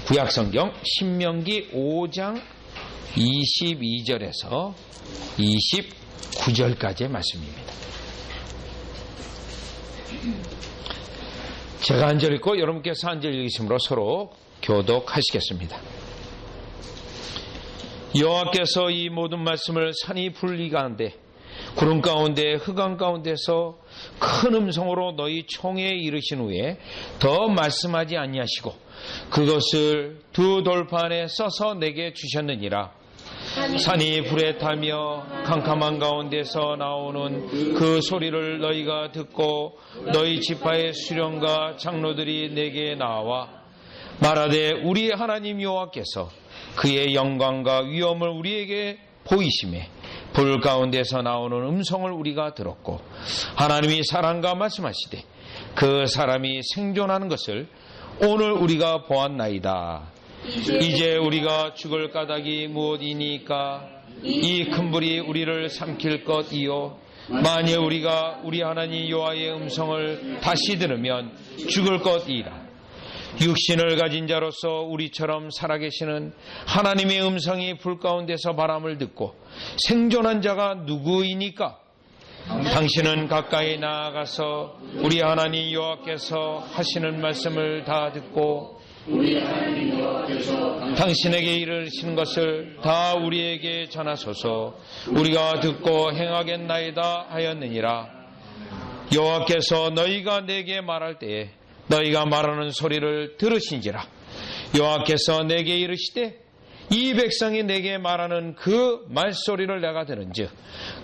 구약성경 신명기 5장 22절에서 29절까지의 말씀입니다. 제가 한 절 읽고 여러분께서 한 절 읽으심으로 서로 교독하시겠습니다. 여호와께서 이 모든 말씀을 산이 분리가운데 구름 가운데 흑암 가운데서 큰 음성으로 너희 총회에 이르신 후에 더 말씀하지 아니하시고 그것을 두 돌판에 써서 내게 주셨느니라. 산이 불에 타며 캄캄한 가운데서 나오는 그 소리를 너희가 듣고 너희 지파의 수령과 장로들이 내게 나와 말하되 우리 하나님 여호와께서 그의 영광과 위엄을 우리에게 보이심에 불 가운데서 나오는 음성을 우리가 들었고 하나님이 사람과 말씀하시되 그 사람이 생존하는 것을 오늘 우리가 보았나이다. 이제 우리가 죽을 까닭이 무엇이니까 이 큰 불이 우리를 삼킬 것이요 만일 우리가 우리 하나님 여호와의 음성을 다시 들으면 죽을 것이라. 육신을 가진 자로서 우리처럼 살아계시는 하나님의 음성이 불 가운데서 바람을 듣고 생존한 자가 누구이니까? 당신은 가까이 나아가서 우리 하나님 여호와께서 하시는 말씀을 다 듣고 당신에게 이르시는 것을 다 우리에게 전하소서. 우리가 듣고 행하겠나이다 하였느니라. 여호와께서 너희가 내게 말할 때에 너희가 말하는 소리를 들으신지라. 여호와께서 내게 이르시되 이 백성이 내게 말하는 그 말소리를 내가 들은즉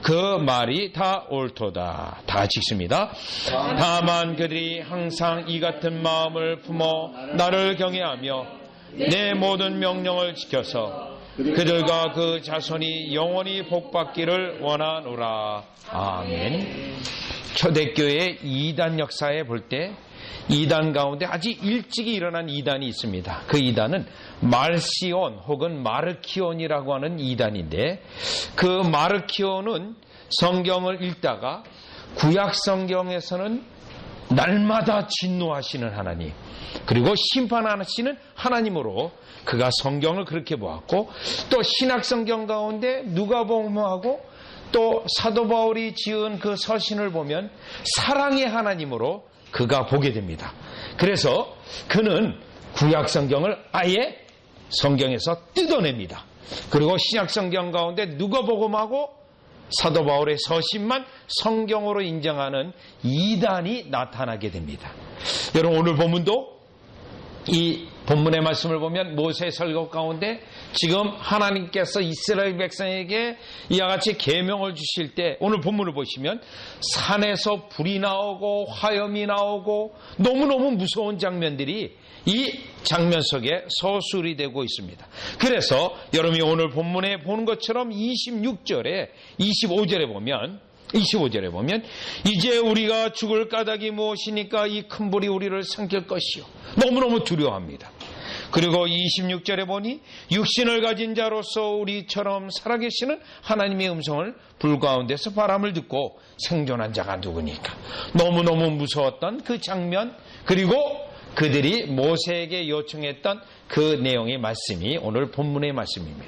그 말이 다 옳도다. 다 읽습니다. 다만 그들이 항상 이 같은 마음을 품어 나를 경외하며 내 모든 명령을 지켜서 그들과 그 자손이 영원히 복받기를 원하노라. 아멘. 초대교회 이단 역사에 볼 때 이단 가운데 아주 일찍이 일어난 이단이 있습니다. 그 이단은 말시온 혹은 마르키온이라고 하는 이단인데 그 마르키온은 성경을 읽다가 구약 성경에서는 날마다 진노하시는 하나님 그리고 심판하시는 하나님으로 그가 성경을 그렇게 보았고 또 신약 성경 가운데 누가복음하고 또 사도 바울이 지은 그 서신을 보면 사랑의 하나님으로 그가 보게 됩니다. 그래서 그는 구약 성경을 아예 성경에서 뜯어냅니다. 그리고 신약 성경 가운데 누가복음하고 사도 바울의 서신만 성경으로 인정하는 이단이 나타나게 됩니다. 여러분 오늘 본문도 이 본문의 말씀을 보면 모세의 설교 가운데 지금 하나님께서 이스라엘 백성에게 이와 같이 계명을 주실 때 오늘 본문을 보시면 산에서 불이 나오고 화염이 나오고 너무너무 무서운 장면들이 이 장면 속에 서술이 되고 있습니다. 그래서 여러분이 오늘 본문에 보는 것처럼 26절에 25절에 보면 이제 우리가 죽을 까닭이 무엇이니까 이 큰 불이 우리를 삼킬 것이요. 너무너무 두려워합니다. 그리고 26절에 보니 육신을 가진 자로서 우리처럼 살아계시는 하나님의 음성을 불 가운데서 바람을 듣고 생존한 자가 누구니까. 너무너무 무서웠던 그 장면 그리고 그들이 모세에게 요청했던 그 내용의 말씀이 오늘 본문의 말씀입니다.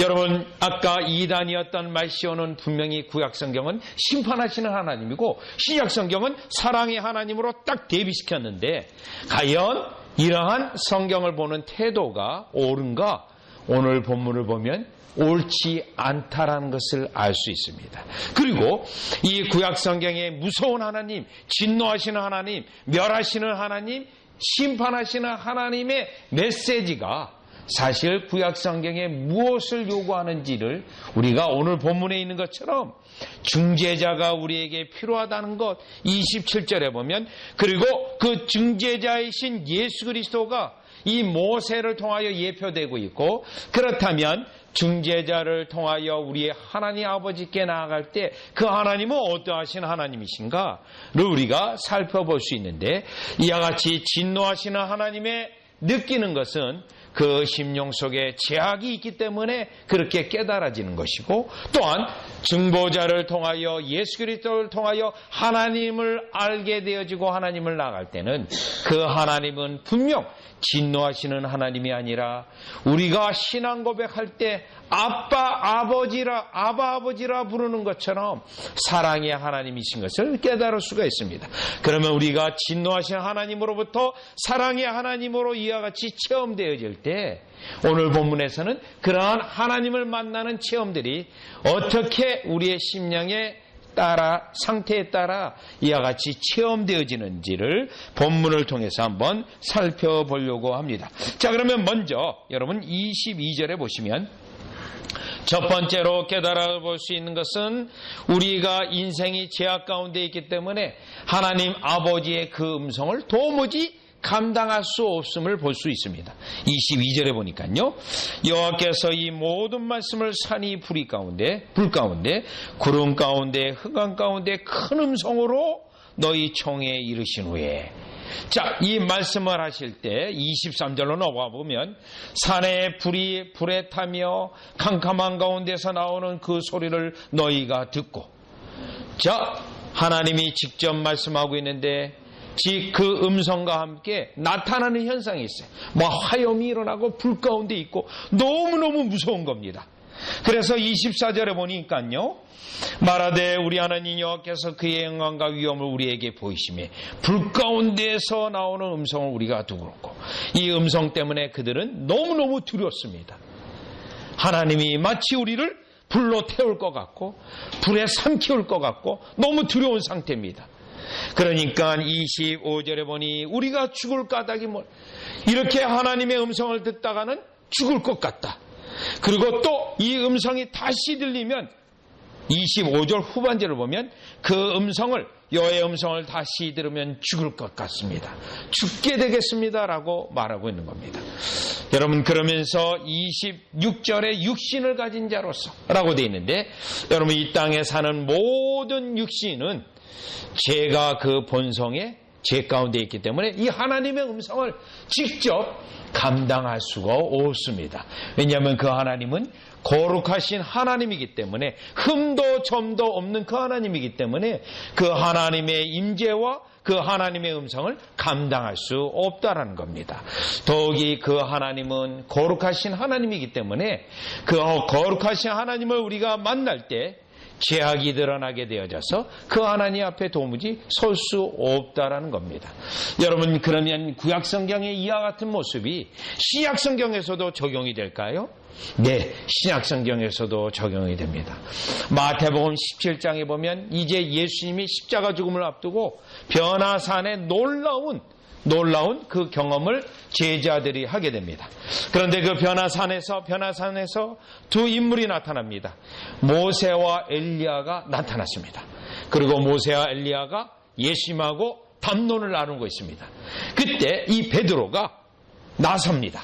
여러분 아까 이단이었던 말시오는 분명히 구약성경은 심판하시는 하나님이고 신약성경은 사랑의 하나님으로 딱 대비시켰는데 과연 이러한 성경을 보는 태도가 옳은가? 오늘 본문을 보면 옳지 않다라는 것을 알 수 있습니다. 그리고 이 구약성경의 무서운 하나님, 진노하시는 하나님, 멸하시는 하나님, 심판하시는 하나님의 메시지가 사실 구약성경에 무엇을 요구하는지를 우리가 오늘 본문에 있는 것처럼 중재자가 우리에게 필요하다는 것 27절에 보면 그리고 그 중재자이신 예수 그리스도가 이 모세를 통하여 예표되고 있고 그렇다면 중재자를 통하여 우리의 하나님 아버지께 나아갈 때 그 하나님은 어떠하신 하나님이신가를 우리가 살펴볼 수 있는데 이와 같이 진노하시는 하나님의 느끼는 것은 그 심령 속에 제약이 있기 때문에 그렇게 깨달아지는 것이고, 또한 증보자를 통하여 예수 그리스도를 통하여 하나님을 알게 되어지고 하나님을 나아갈 때는 그 하나님은 분명 진노하시는 하나님이 아니라 우리가 신앙 고백할 때 아버지라 부르는 것처럼 사랑의 하나님이신 것을 깨달을 수가 있습니다. 그러면 우리가 진노하신 하나님으로부터 사랑의 하나님으로 이와 같이 체험되어질 때, 오늘 본문에서는 그러한 하나님을 만나는 체험들이 어떻게 우리의 심령에 따라, 상태에 따라 이와 같이 체험되어지는지를 본문을 통해서 한번 살펴보려고 합니다. 자, 그러면 먼저 여러분 22절에 보시면, 첫 번째로 깨달아 볼 수 있는 것은 우리가 인생이 제약 가운데 있기 때문에 하나님 아버지의 그 음성을 도무지 감당할 수 없음을 볼 수 있습니다. 22절에 보니까요, 여호와께서 이 모든 말씀을 산이 불 가운데, 구름 가운데, 흑암 가운데 큰 음성으로 너희 청에 이르신 후에, 자, 이 말씀을 하실 때 23절로 넘어가 보면 산에 불에 타며 캄캄한 가운데서 나오는 그 소리를 너희가 듣고, 자, 하나님이 직접 말씀하고 있는데 그 음성과 함께 나타나는 현상이 있어요. 뭐 화염이 일어나고 불 가운데 있고 너무너무 무서운 겁니다. 그래서 24절에 보니까요, 말하되 우리 하나님 여호와께서 그의 영광과 위엄을 우리에게 보이시매 불 가운데서 나오는 음성을 우리가 듣고, 이 음성 때문에 그들은 너무너무 두렵습니다. 하나님이 마치 우리를 불로 태울 것 같고 불에 삼키울 것 같고 너무 두려운 상태입니다. 그러니까 25절에 보니 우리가 죽을 까닭이 이렇게 하나님의 음성을 듣다가는 죽을 것 같다. 그리고 또 이 음성이 다시 들리면 25절 후반절을 보면 그 음성을, 여호와의 음성을 다시 들으면 죽을 것 같습니다. 죽게 되겠습니다라고 말하고 있는 겁니다. 여러분, 그러면서 26절에 육신을 가진 자로서 라고 되어 있는데, 여러분 이 땅에 사는 모든 육신은 죄가 그 본성에 죄 가운데 있기 때문에 이 하나님의 음성을 직접 감당할 수가 없습니다. 왜냐하면 그 하나님은 거룩하신 하나님이기 때문에, 흠도 점도 없는 그 하나님이기 때문에 그 하나님의 임재와 그 하나님의 음성을 감당할 수 없다라는 겁니다. 더욱이 그 하나님은 거룩하신 하나님이기 때문에 그 거룩하신 하나님을 우리가 만날 때 죄악이 드러나게 되어져서 그 하나님 앞에 도무지 설 수 없다라는 겁니다. 여러분, 그러면 구약성경의 이와 같은 모습이 신약성경에서도 적용이 될까요? 네, 신약성경에서도 적용이 됩니다. 마태복음 17장에 보면 이제 예수님이 십자가 죽음을 앞두고 변화산에 놀라운 그 경험을 제자들이 하게 됩니다. 그런데 그 변화산에서 두 인물이 나타납니다. 모세와 엘리야가 나타났습니다. 그리고 모세와 엘리야가 예수님하고 담론을 나누고 있습니다. 그때 이 베드로가 나섭니다.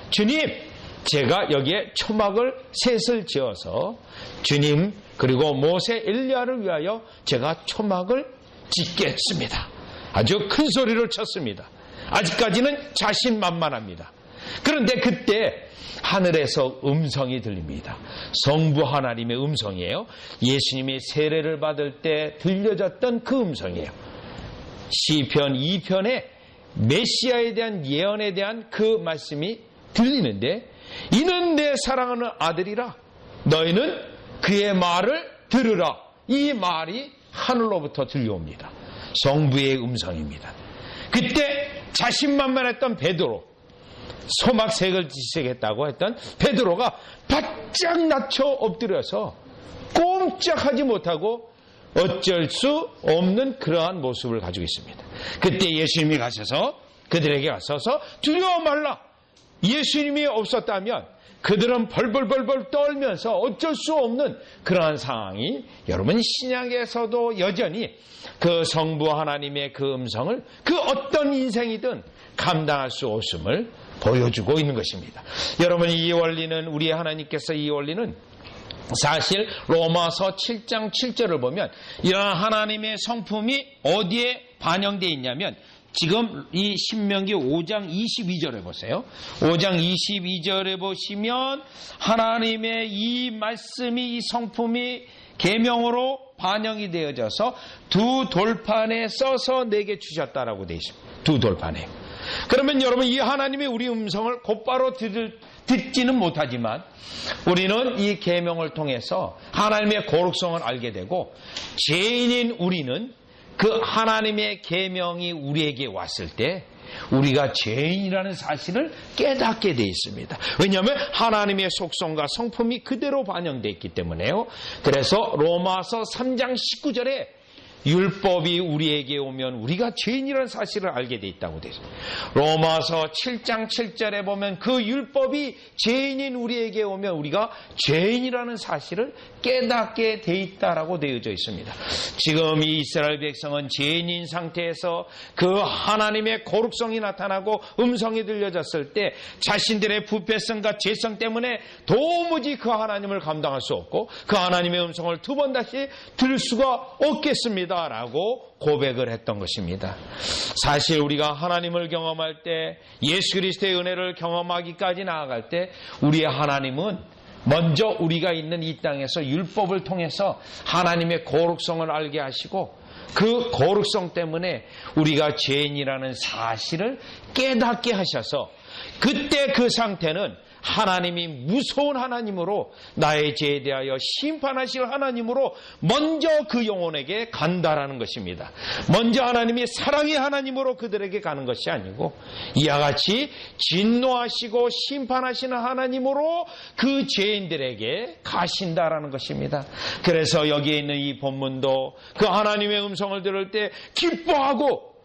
주님, 제가 여기에 초막을 셋을 지어서 주님 그리고 모세 엘리야를 위하여 제가 초막을 짓겠습니다. 아주 큰 소리를 쳤습니다. 아직까지는 자신만만합니다. 그런데 그때 하늘에서 음성이 들립니다. 성부 하나님의 음성이에요. 예수님이 세례를 받을 때 들려졌던 그 음성이에요. 시편 2편에 메시아에 대한 예언에 대한 그 말씀이 들리는데, 이는 내 사랑하는 아들이라 너희는 그의 말을 들으라. 이 말이 하늘로부터 들려옵니다. 성부의 음성입니다. 그때 자신만만했던 베드로, 소막색을 지시겠다고 했던 베드로가 바짝 낮춰 엎드려서 꼼짝하지 못하고 어쩔 수 없는 그러한 모습을 가지고 있습니다. 그때 예수님이 가셔서 그들에게 가셔서 두려워 말라. 예수님이 없었다면 그들은 벌벌벌벌 떨면서 어쩔 수 없는 그러한 상황이, 여러분 신약에서도 여전히 그 성부 하나님의 그 음성을 그 어떤 인생이든 감당할 수 없음을 보여주고 있는 것입니다. 여러분, 이 원리는, 우리 하나님께서 이 원리는 사실 로마서 7장 7절을 보면 이러한 하나님의 성품이 어디에 반영되어 있냐면 지금 이 신명기 5장 22절에 보세요. 5장 22절에 보시면 하나님의 이 말씀이, 이 성품이 계명으로 반영이 되어져서 두 돌판에 써서 내게 주셨다라고 되어 있습니다. 두 돌판에. 그러면 여러분, 이 하나님의 우리 음성을 곧바로 듣지는 못하지만 우리는 이 계명을 통해서 하나님의 거룩성을 알게 되고, 죄인인 우리는 그 하나님의 계명이 우리에게 왔을 때 우리가 죄인이라는 사실을 깨닫게 되어 있습니다. 왜냐하면 하나님의 속성과 성품이 그대로 반영되어 있기 때문에요. 그래서 로마서 3장 19절에 율법이 우리에게 오면 우리가 죄인이라는 사실을 알게 돼 있다고 되어 있습니다. 로마서 7장 7절에 보면 그 율법이 죄인인 우리에게 오면 우리가 죄인이라는 사실을 깨닫게 돼 있다라고 되어져 있습니다. 지금 이 이스라엘 백성은 죄인인 상태에서 그 하나님의 거룩성이 나타나고 음성이 들려졌을 때 자신들의 부패성과 죄성 때문에 도무지 그 하나님을 감당할 수 없고 그 하나님의 음성을 두 번 다시 들을 수가 없겠습니다 라고 고백을 했던 것입니다. 사실 우리가 하나님을 경험할 때, 예수 그리스도의 은혜를 경험하기까지 나아갈 때 우리의 하나님은 먼저 우리가 있는 이 땅에서 율법을 통해서 하나님의 거룩성을 알게 하시고, 그 거룩성 때문에 우리가 죄인이라는 사실을 깨닫게 하셔서, 그때 그 상태는 하나님이 무서운 하나님으로, 나의 죄에 대하여 심판하실 하나님으로 먼저 그 영혼에게 간다라는 것입니다. 먼저 하나님이 사랑의 하나님으로 그들에게 가는 것이 아니고 이와 같이 진노하시고 심판하시는 하나님으로 그 죄인들에게 가신다라는 것입니다. 그래서 여기에 있는 이 본문도 그 하나님의 음성을 들을 때 기뻐하고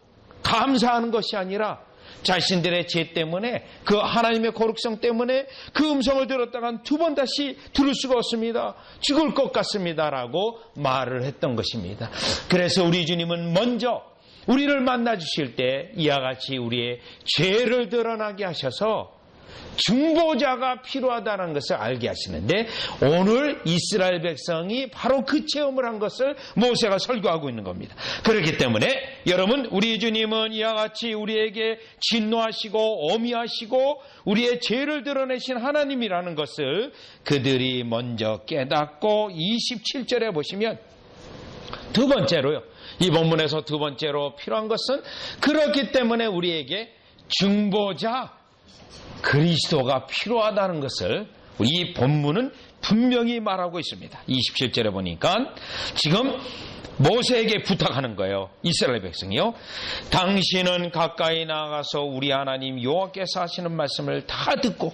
감사하는 것이 아니라 자신들의 죄 때문에, 그 하나님의 거룩성 때문에 그 음성을 들었다간 두 번 다시 들을 수가 없습니다. 죽을 것 같습니다라고 말을 했던 것입니다. 그래서 우리 주님은 먼저 우리를 만나 주실 때 이와 같이 우리의 죄를 드러나게 하셔서 중보자가 필요하다는 것을 알게 하시는데, 오늘 이스라엘 백성이 바로 그 체험을 한 것을 모세가 설교하고 있는 겁니다. 그렇기 때문에 여러분, 우리 주님은 이와 같이 우리에게 진노하시고 어미하시고 우리의 죄를 드러내신 하나님이라는 것을 그들이 먼저 깨닫고, 27절에 보시면 두 번째로요, 이 본문에서 두 번째로 필요한 것은, 그렇기 때문에 우리에게 중보자 그리스도가 필요하다는 것을 이 본문은 분명히 말하고 있습니다. 27절에 보니까 지금 모세에게 부탁하는 거예요. 이스라엘 백성이요. 당신은 가까이 나가서 우리 하나님 여호와께서 하시는 말씀을 다 듣고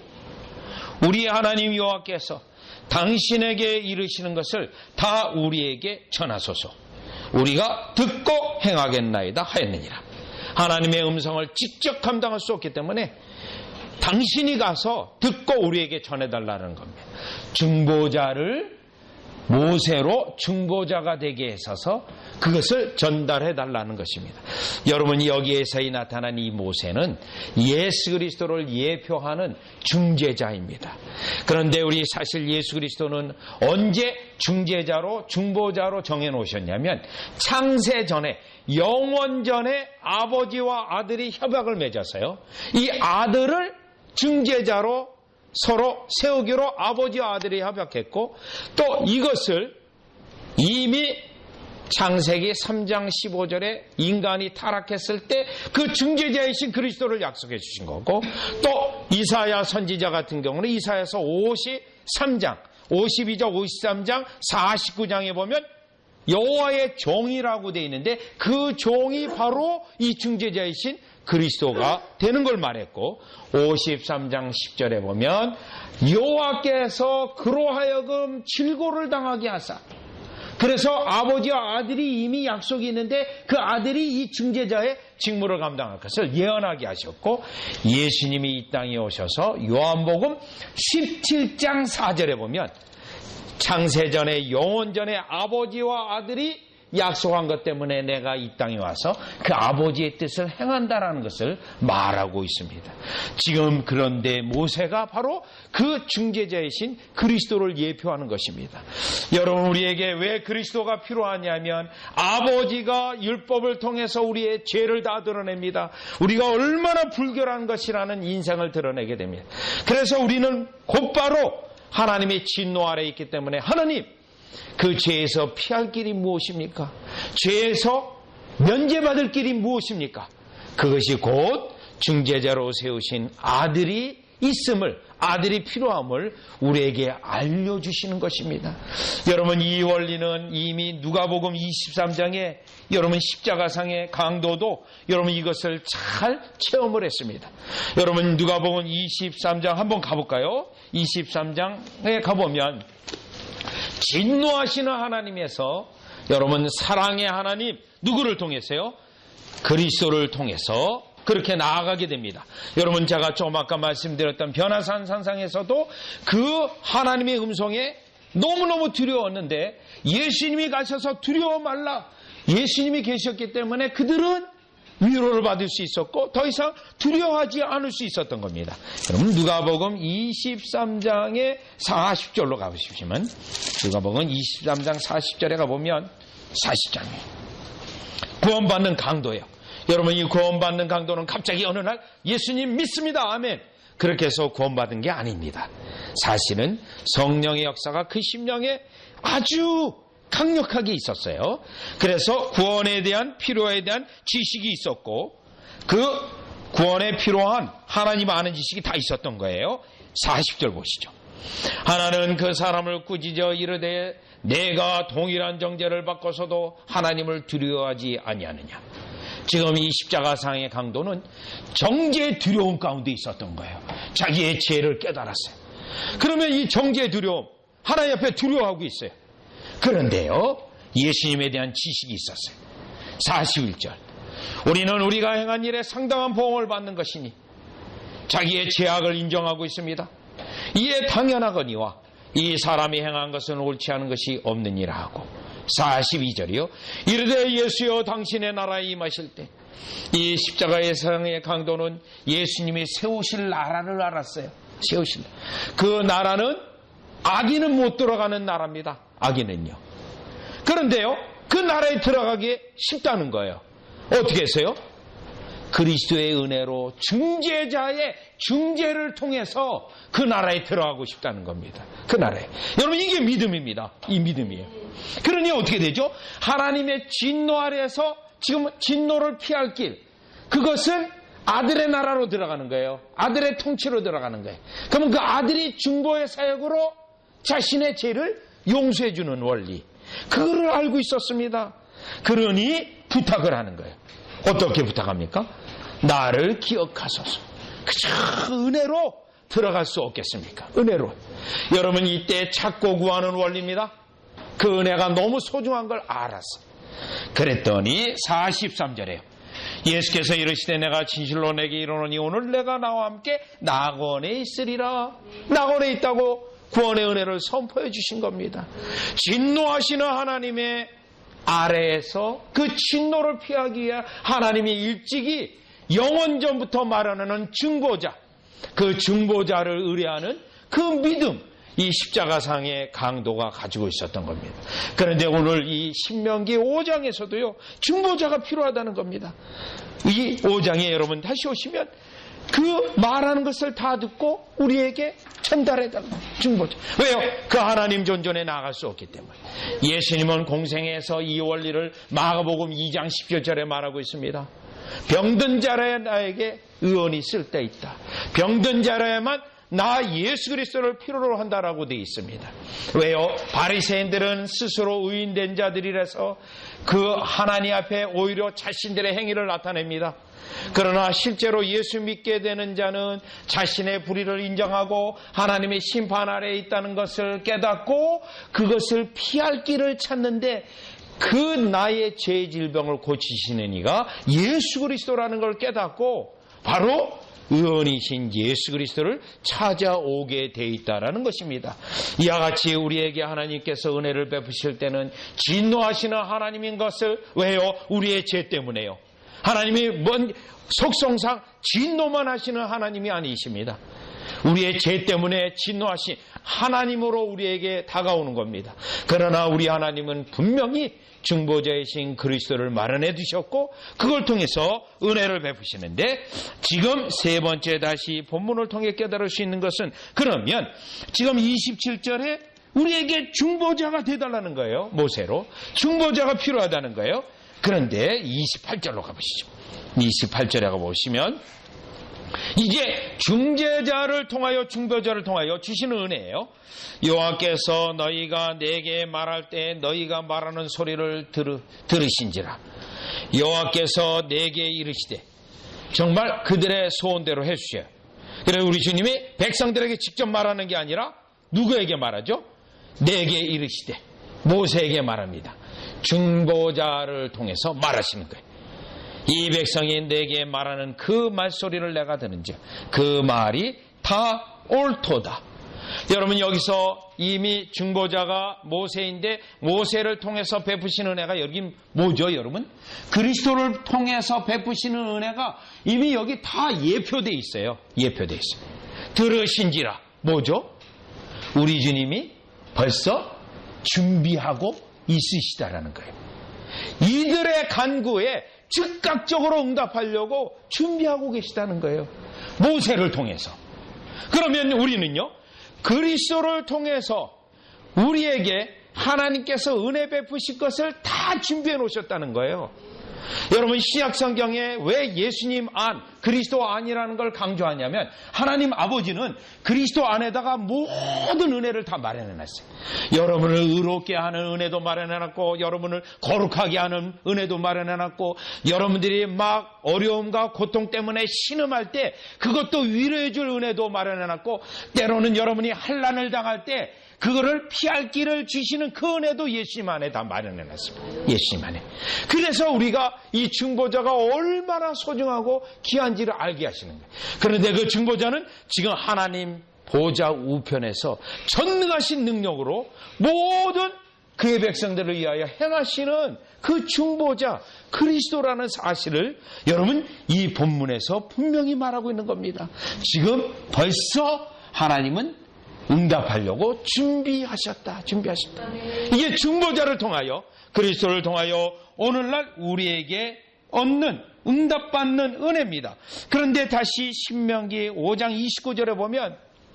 우리 하나님 여호와께서 당신에게 이르시는 것을 다 우리에게 전하소서. 우리가 듣고 행하겠나이다 하였느니라. 하나님의 음성을 직접 감당할 수 없기 때문에 당신이 가서 듣고 우리에게 전해달라는 겁니다. 중보자를 모세로 중보자가 되게 해서서 그것을 전달해달라는 것입니다. 여러분, 여기에서 나타난 이 모세는 예수 그리스도를 예표하는 중재자입니다. 그런데 우리 사실 예수 그리스도는 언제 중재자로, 중보자로 정해놓으셨냐면, 창세 전에, 영원 전에 아버지와 아들이 협약을 맺어서요, 이 아들을 중재자로 서로 세우기로 아버지와 아들이 협약했고, 또 이것을 이미 창세기 3장 15절에 인간이 타락했을 때 그 중재자이신 그리스도를 약속해 주신 거고, 또 이사야 선지자 같은 경우는 이사야서 53장, 52장, 53장, 49장에 보면 여호와의 종이라고 되어 있는데 그 종이 바로 이 중재자이신 그리스도가 되는 걸 말했고, 53장 10절에 보면 여호와께서 그로 하여금 질고를 당하게 하사, 그래서 아버지와 아들이 이미 약속이 있는데 그 아들이 이 중재자의 직무를 감당할 것을 예언하게 하셨고, 예수님이 이 땅에 오셔서 요한복음 17장 4절에 보면 창세전에 영원전에 아버지와 아들이 약속한 것 때문에 내가 이 땅에 와서 그 아버지의 뜻을 행한다라는 것을 말하고 있습니다. 지금 그런데 모세가 바로 그 중재자이신 그리스도를 예표하는 것입니다. 여러분, 우리에게 왜 그리스도가 필요하냐면 아버지가 율법을 통해서 우리의 죄를 다 드러냅니다. 우리가 얼마나 불결한 것이라는 인생을 드러내게 됩니다. 그래서 우리는 곧바로 하나님의 진노 아래에 있기 때문에 하나님, 그 죄에서 피할 길이 무엇입니까? 죄에서 면제받을 길이 무엇입니까? 그것이 곧 중재자로 세우신 아들이 있음을, 아들이 필요함을 우리에게 알려주시는 것입니다. 여러분, 이 원리는 이미 누가복음 23장에 여러분 십자가상의 강도도 여러분 이것을 잘 체험을 했습니다. 여러분, 누가복음 23장 한번 가볼까요? 23장에 가보면 진노하시는 하나님에서 여러분 사랑의 하나님, 누구를 통해서요? 그리스도를 통해서 그렇게 나아가게 됩니다. 여러분, 제가 좀 아까 말씀드렸던 변화산 산상에서도 그 하나님의 음성에 너무너무 두려웠는데 예수님이 가셔서 두려워 말라, 예수님이 계셨기 때문에 그들은 위로를 받을 수 있었고 더 이상 두려워하지 않을 수 있었던 겁니다. 여러분, 누가복음 23장의 40절로 가보시면, 누가복음 23장 40절에 가보면 40장이에요. 구원받는 강도예요. 여러분, 이 구원받는 강도는 갑자기 어느 날 예수님 믿습니다, 아멘, 그렇게 해서 구원받은 게 아닙니다. 사실은 성령의 역사가 그 심령에 아주 강력하게 있었어요. 그래서 구원에 대한 필요에 대한 지식이 있었고 그 구원에 필요한 하나님 아는 지식이 다 있었던 거예요. 40절 보시죠. 하나는 그 사람을 꾸짖어 이르되 내가 동일한 정죄를 받고서도 하나님을 두려워하지 아니하느냐. 지금 이 십자가상의 강도는 정죄의 두려움 가운데 있었던 거예요. 자기의 죄를 깨달았어요. 그러면 이 정죄의 두려움, 하나님 앞에 두려워하고 있어요. 그런데요, 예수님에 대한 지식이 있었어요. 41절. 우리는 우리가 행한 일에 상당한 보응을 받는 것이니 자기의 죄악을 인정하고 있습니다. 이에 당연하거니와 이 사람이 행한 것은 옳지 않은 것이 없느니라 하고. 42절이요. 이르되 예수여 당신의 나라에 임하실 때, 이 십자가의 상의 강도는 예수님이 세우실 나라를 알았어요. 세우실 나라. 그 나라는 악인은 못 들어가는 나라입니다. 악인은요. 그런데요, 그 나라에 들어가기 쉽다는 거예요. 어떻게 해서요? 그리스도의 은혜로 중재자의 중재를 통해서 그 나라에 들어가고 싶다는 겁니다. 그 나라에. 여러분, 이게 믿음입니다. 이 믿음이에요. 그러니 어떻게 되죠? 하나님의 진노 아래에서 지금 진노를 피할 길, 그것은 아들의 나라로 들어가는 거예요. 아들의 통치로 들어가는 거예요. 그러면 그 아들이 중보의 사역으로 자신의 죄를 용서해 주는 원리, 그거를 알고 있었습니다. 그러니 부탁을 하는 거예요. 어떻게 부탁합니까? 나를 기억하소서. 그저 은혜로 들어갈 수 없겠습니까? 은혜로. 여러분, 이때 찾고 구하는 원리입니다. 그 은혜가 너무 소중한 걸 알았어. 그랬더니 43절에요. 예수께서 이르시되 내가 진실로 내게 이르노니 오늘 내가 나와 함께 낙원에 있으리라. 낙원에 있다고 구원의 은혜를 선포해 주신 겁니다. 진노하시는 하나님의 아래에서 그 진노를 피하기 위해 하나님이 일찍이 영원전부터 말하는 중보자, 그 중보자를 의뢰하는 그 믿음, 이 십자가상의 강도가 가지고 있었던 겁니다. 그런데 오늘 이 신명기 5장에서도요, 중보자가 필요하다는 겁니다. 이 5장에 여러분 다시 오시면 그 말하는 것을 다 듣고 우리에게 전달해달라. 중보자. 왜요? 그 하나님 존전에 나아갈 수 없기 때문에. 예수님은 공생에서 이 원리를 마가복음 2장 17절에 말하고 있습니다. 병든 자라야 나에게 의원이 쓸 때 있다. 병든 자라야만 나 예수 그리스도를 필요로 한다라고 되어 있습니다. 왜요? 바리새인들은 스스로 의인된 자들이라서 그 하나님 앞에 오히려 자신들의 행위를 나타냅니다. 그러나 실제로 예수 믿게 되는 자는 자신의 불의를 인정하고 하나님의 심판 아래에 있다는 것을 깨닫고 그것을 피할 길을 찾는데, 그 나의 죄의 질병을 고치시는 이가 예수 그리스도라는 걸 깨닫고 바로 의원이신 예수 그리스도를 찾아오게 돼 있다라는 것입니다. 이와 같이 우리에게 하나님께서 은혜를 베푸실 때는 진노하시는 하나님인 것을 왜요? 우리의 죄 때문에요. 하나님이 뭔 속성상 진노만 하시는 하나님이 아니십니다. 우리의 죄 때문에 진노하신 하나님으로 우리에게 다가오는 겁니다. 그러나 우리 하나님은 분명히 중보자이신 그리스도를 마련해 두셨고 그걸 통해서 은혜를 베푸시는데, 지금 세 번째 다시 본문을 통해 깨달을 수 있는 것은, 그러면 지금 27절에 우리에게 중보자가 되달라는 거예요. 모세로 중보자가 필요하다는 거예요. 그런데 28절로 가보시죠. 28절에 가보시면 이제 중재자를 통하여, 중보자를 통하여 주시는 은혜예요. 여호와께서 너희가 내게 말할 때 너희가 말하는 소리를 들으신지라. 여호와께서 내게 이르시되, 정말 그들의 소원대로 해주셔요. 그래서 우리 주님이 백성들에게 직접 말하는 게 아니라 누구에게 말하죠? 내게 이르시되, 모세에게 말합니다. 중보자를 통해서 말하시는 거예요. 이 백성이 내게 말하는 그 말소리를 내가 듣는지 그 말이 다 옳도다. 여러분, 여기서 이미 중보자가 모세인데 모세를 통해서 베푸시는 은혜가 여기 뭐죠, 여러분? 그리스도를 통해서 베푸시는 은혜가 이미 여기 다 예표되어 있어요. 예표되어 있어요. 들으신지라. 뭐죠? 우리 주님이 벌써 준비하고 있으시다라는 거예요. 이들의 간구에 즉각적으로 응답하려고 준비하고 계시다는 거예요. 모세를 통해서. 그러면 우리는요, 그리스도를 통해서 우리에게 하나님께서 은혜 베푸실 것을 다 준비해 놓으셨다는 거예요. 여러분, 신약 성경에 왜 예수님 안, 그리스도 안이라는 걸 강조하냐면, 하나님 아버지는 그리스도 안에다가 모든 은혜를 다 마련해 놨어요. 여러분을 의롭게 하는 은혜도 마련해 놨고, 여러분을 거룩하게 하는 은혜도 마련해 놨고, 여러분들이 막 어려움과 고통 때문에 신음할 때 그것도 위로해 줄 은혜도 마련해 놨고, 때로는 여러분이 환난을 당할 때 그거를 피할 길을 주시는 그 은혜도 예수님 안에 다 마련해 놨습니다. 예수님 안에. 그래서 우리가 이 중보자가 얼마나 소중하고 귀한지를 알게 하시는 거예요. 그런데 그 중보자는 지금 하나님 보좌 우편에서 전능하신 능력으로 모든 그의 백성들을 위하여 행하시는 그 중보자 그리스도라는 사실을 여러분, 이 본문에서 분명히 말하고 있는 겁니다. 지금 벌써 하나님은 응답하려고 준비하셨다. 이게 중보자를 통하여, 그리스도를 통하여 오늘날 우리에게 얻는, 응답받는 은혜입니다. 그런데 다시 신명기 5장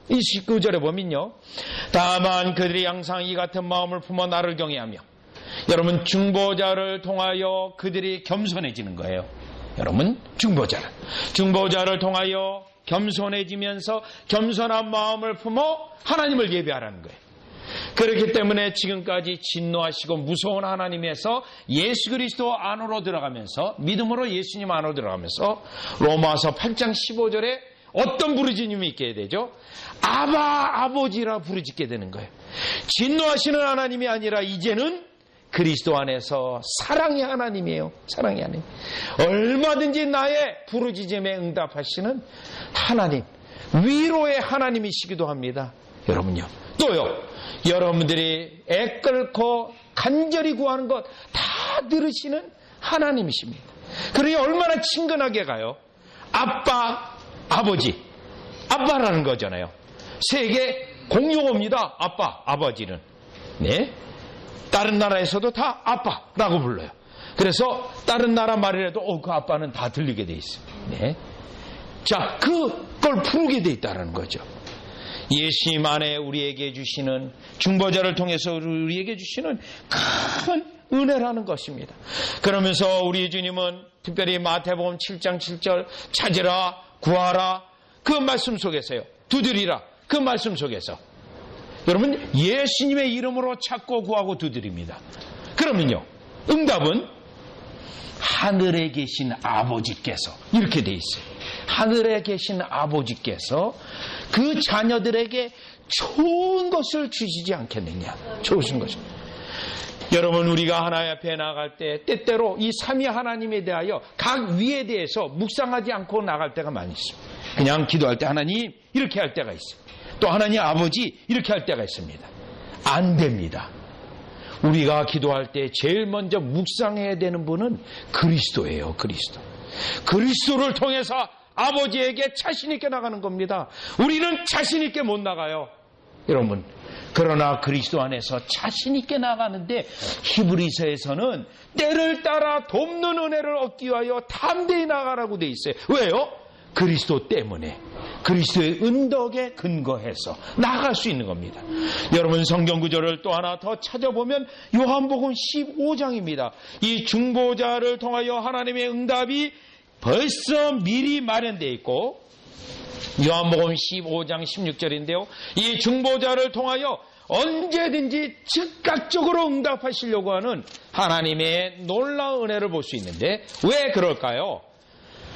29절에 보면요, 다만 그들이 항상 이 같은 마음을 품어 나를 경외하며, 여러분, 중보자를 통하여 그들이 겸손해지는 거예요. 여러분, 중보자를 통하여 겸손해지면서 겸손한 마음을 품어 하나님을 예배하라는 거예요. 그렇기 때문에 지금까지 진노하시고 무서운 하나님에서 예수 그리스도 안으로 들어가면서, 믿음으로 예수님 안으로 들어가면서 로마서 8장 15절에 어떤 부르짖음이 있게 되죠? 아바, 아버지라 부르짖게 되는 거예요. 진노하시는 하나님이 아니라 이제는 그리스도 안에서 사랑의 하나님이에요. 사랑의 하나님. 얼마든지 나의 부르짖음에 응답하시는 하나님, 위로의 하나님이시기도 합니다. 여러분요. 또요, 여러분들이 애끓고 간절히 구하는 것 다 들으시는 하나님이십니다. 그러니 얼마나 친근하게 가요. 아빠, 아버지. 아빠라는 거잖아요. 세계 공용어입니다. 아빠, 아버지는. 네. 다른 나라에서도 다 아빠라고 불러요. 그래서 다른 나라 말이라도 그 아빠는 다 들리게 돼 있어요. 네. 자, 그걸 부르게 돼 있다는 거죠. 예수님 안에 우리에게 주시는, 중보자를 통해서 우리에게 주시는 큰 은혜라는 것입니다. 그러면서 우리 주님은 특별히 마태복음 7장 7절 찾으라, 구하라, 그 말씀 속에서요, 두드리라, 그 말씀 속에서 여러분, 예수님의 이름으로 찾고 구하고 두드립니다. 그러면요, 응답은 하늘에 계신 아버지께서, 이렇게 돼 있어요. 하늘에 계신 아버지께서 그 자녀들에게 좋은 것을 주시지 않겠느냐. 좋으신 것을. 여러분, 우리가 하나님 앞에 나갈 때 때때로 이 삼위 하나님에 대하여 각 위에 대해서 묵상하지 않고 나갈 때가 많이 있습니다. 그냥 기도할 때 하나님 이렇게 할 때가 있어요. 또 하나님 아버지 이렇게 할 때가 있습니다. 안 됩니다. 우리가 기도할 때 제일 먼저 묵상해야 되는 분은 그리스도예요. 그리스도. 그리스도를 통해서 아버지에게 자신 있게 나가는 겁니다. 우리는 자신 있게 못 나가요. 여러분, 그러나 그리스도 안에서 자신 있게 나가는데 히브리서에서는 때를 따라 돕는 은혜를 얻기 위하여 담대히 나가라고 돼 있어요. 왜요? 그리스도 때문에, 그리스도의 은덕에 근거해서 나갈 수 있는 겁니다. 여러분, 성경 구절을 또 하나 더 찾아보면 요한복음 15장입니다. 이 중보자를 통하여 하나님의 응답이 벌써 미리 마련되어 있고, 요한복음 15장 16절인데요. 이 중보자를 통하여 언제든지 즉각적으로 응답하시려고 하는 하나님의 놀라운 은혜를 볼 수 있는데, 왜 그럴까요?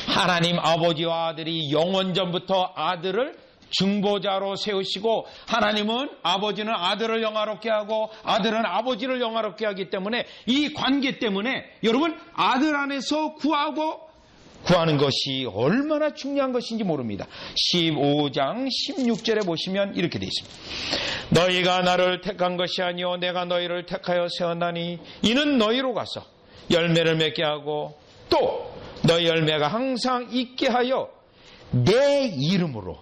하나님 아버지와 아들이 영원전부터 아들을 중보자로 세우시고, 하나님은 아버지는 아들을 영화롭게 하고 아들은 아버지를 영화롭게 하기 때문에, 이 관계 때문에 여러분, 아들 안에서 구하는 것이 얼마나 중요한 것인지 모릅니다. 15장 16절에 보시면 이렇게 되어 있습니다. 너희가 나를 택한 것이 아니요 내가 너희를 택하여 세웠나니 이는 너희로 가서 열매를 맺게 하고 또 너희 열매가 항상 있게 하여 내 이름으로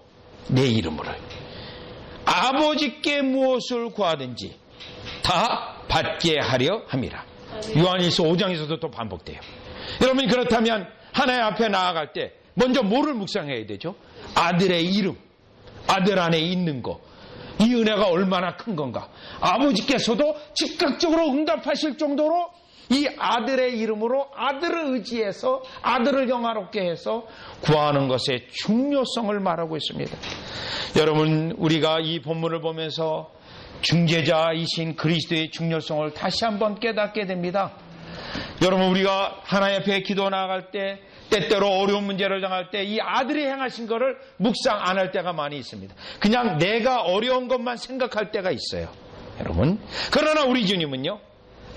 아버지께 무엇을 구하든지 다 받게 하려 함이라. 요한일서 5장에서도 또 반복돼요. 여러분, 그렇다면 하나님 앞에 나아갈 때 먼저 뭐를 묵상해야 되죠? 아들의 이름, 아들 안에 있는 거, 이 은혜가 얼마나 큰 건가. 아버지께서도 즉각적으로 응답하실 정도로 이 아들의 이름으로 아들을 의지해서 아들을 영화롭게 해서 구하는 것의 중요성을 말하고 있습니다. 여러분, 우리가 이 본문을 보면서 중재자이신 그리스도의 중요성을 다시 한번 깨닫게 됩니다. 여러분, 우리가 하나님 앞에 기도 나아갈 때, 때때로 어려운 문제를 당할 때 이 아들이 행하신 것을 묵상 안 할 때가 많이 있습니다. 그냥 내가 어려운 것만 생각할 때가 있어요. 여러분, 그러나 우리 주님은요,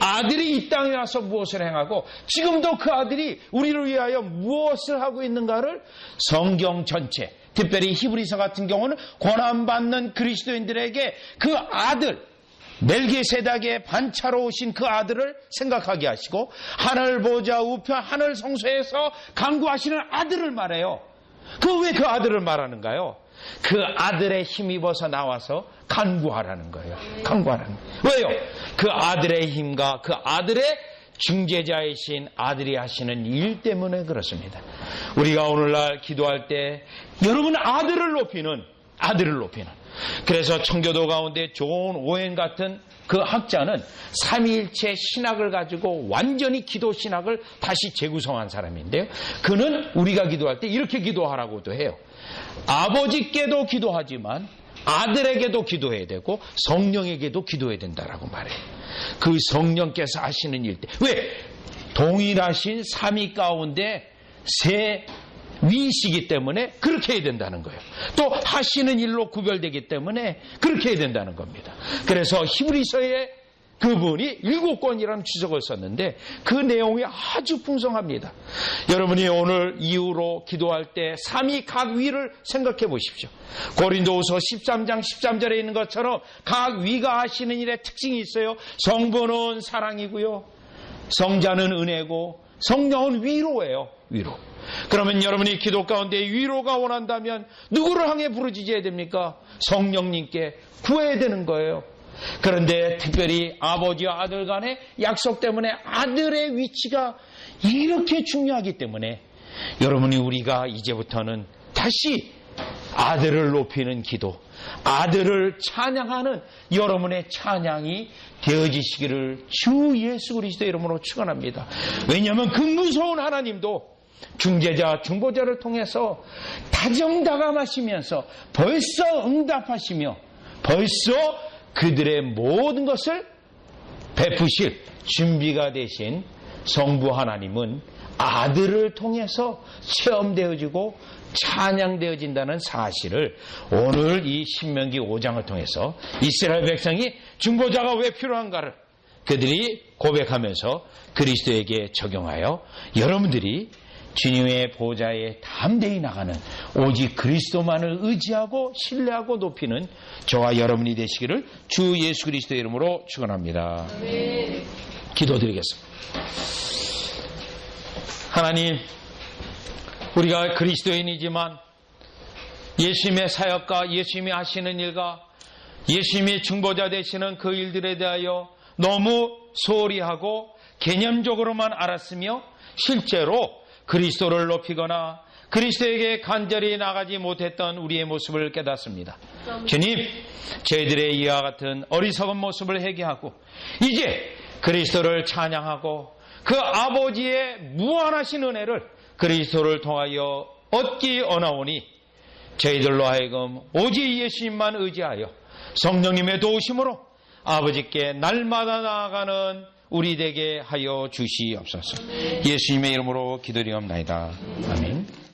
아들이 이 땅에 와서 무엇을 행하고 지금도 그 아들이 우리를 위하여 무엇을 하고 있는가를 성경 전체, 특별히 히브리서 같은 경우는 고난받는 그리스도인들에게 그 아들, 멜기세덱의 반차로 오신 그 아들을 생각하게 하시고, 하늘 보좌 우편 하늘 성소에서 간구하시는 아들을 말해요. 왜 그 아들을 말하는가요? 그 아들의 힘입어서 나와서 간구하라는 거예요. 간구하라는 거예요. 왜요? 그 아들의 힘과 그 아들의 중재자이신 아들이 하시는 일 때문에 그렇습니다. 우리가 오늘날 기도할 때 여러분, 아들을 높이는, 그래서 청교도 가운데 존 오웬 같은 그 학자는 삼위일체 신학을 가지고 완전히 기도 신학을 다시 재구성한 사람인데요. 그는 우리가 기도할 때 이렇게 기도하라고도 해요. 아버지께도 기도하지만 아들에게도 기도해야 되고 성령에게도 기도해야 된다라고 말해요. 그 성령께서 하시는 일 때, 왜? 동일하신 삼위 가운데 세 위시기 때문에 그렇게 해야 된다는 거예요. 또 하시는 일로 구별되기 때문에 그렇게 해야 된다는 겁니다. 그래서 히브리서에 그분이 7권이라는 추적을 썼는데 그 내용이 아주 풍성합니다. 여러분이 오늘 이후로 기도할 때 삼위 각 위를 생각해 보십시오. 고린도후서 13장 13절에 있는 것처럼 각 위가 하시는 일에 특징이 있어요. 성부는 사랑이고요, 성자는 은혜고, 성령은 위로예요. 위로. 그러면 여러분이 기도 가운데 위로가 원한다면 누구를 향해 부르짖어야 됩니까? 성령님께 구해야 되는 거예요. 그런데 특별히 아버지와 아들 간의 약속 때문에 아들의 위치가 이렇게 중요하기 때문에 여러분이 우리가 이제부터는 다시 아들을 높이는 기도, 아들을 찬양하는 여러분의 찬양이 되어지시기를 주 예수 그리스도 이름으로 축원합니다. 왜냐하면 그 무서운 하나님도 중재자, 중보자를 통해서 다정다감하시면서 벌써 응답하시며 벌써 그들의 모든 것을 베푸실 준비가 되신 성부 하나님은 아들을 통해서 체험되어지고 찬양되어진다는 사실을 오늘 이 신명기 5장을 통해서 이스라엘 백성이 중보자가 왜 필요한가를 그들이 고백하면서 그리스도에게 적용하여 여러분들이 주님의 보좌에 담대히 나가는 오직 그리스도만을 의지하고 신뢰하고 높이는 저와 여러분이 되시기를 주 예수 그리스도의 이름으로 축원합니다. 기도드리겠습니다. 하나님, 우리가 그리스도인이지만 예수님의 사역과 예수님이 하시는 일과 예수님이 중보자 되시는 그 일들에 대하여 너무 소홀히 하고 개념적으로만 알았으며 실제로 그리스도를 높이거나 그리스도에게 간절히 나가지 못했던 우리의 모습을 깨닫습니다. 주님, 저희들의 이와 같은 어리석은 모습을 회개하고 이제 그리스도를 찬양하고 그 아버지의 무한하신 은혜를 그리스도를 통하여 얻기 원하오니 저희들로 하여금 오직 예수님만 의지하여 성령님의 도우심으로 아버지께 날마다 나아가는 우리 되게 하여 주시옵소서. 예수님의 이름으로 기도드리옵나이다. 아멘.